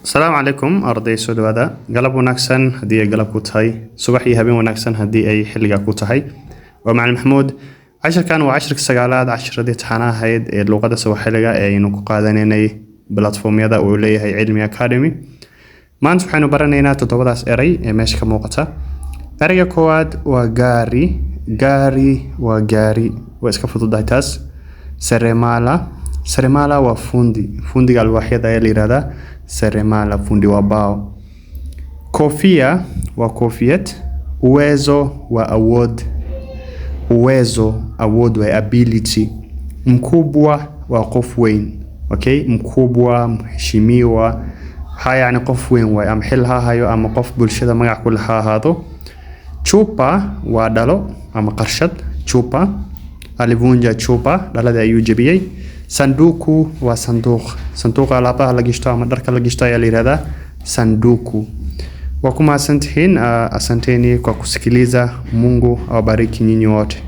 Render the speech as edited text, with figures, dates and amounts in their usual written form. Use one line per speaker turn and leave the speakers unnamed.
السلام عليكم أرضي سود هذا قلب ونكسن هدي قلب كوتهاي صباحي هبين ونكسن هدي أي حلقة كوتهاي ومع محمود عشر كانوا 10 سجالات 10 دي تحنا هيد اللغة سوا حلقة أي نكو قادنيني بلاتفورم يدا وليه هي علمي أكاديمي ما أنت حنو برنينا تطوّداس إري ماشي كموقتها أريا كواد وجاري وجاري وإسكافوت دايتاس سرمالا وفوندي الوحيدة يلي رada seremala fundi wa bao. Kofia wa kofiet, uwezo wa award wa ability. Mkubwa wa qof weyn, okay? Mkubwa, mheshimiwa, haya yani qof weyn way am xilha hayo ama qof bulshada magac ku lahaa hado. Chupa wa dhalo ama qarshad, chupa alivunja chupa dhalada ayuu jabiyay. Sanduku wa sanduuqa alaabaha la gishto ama dharka la gishto ayaa la yiraahdaa sanduku. Wa kuma asanteni kwa kusikiliza. Mungu awabariki nyinyi wote.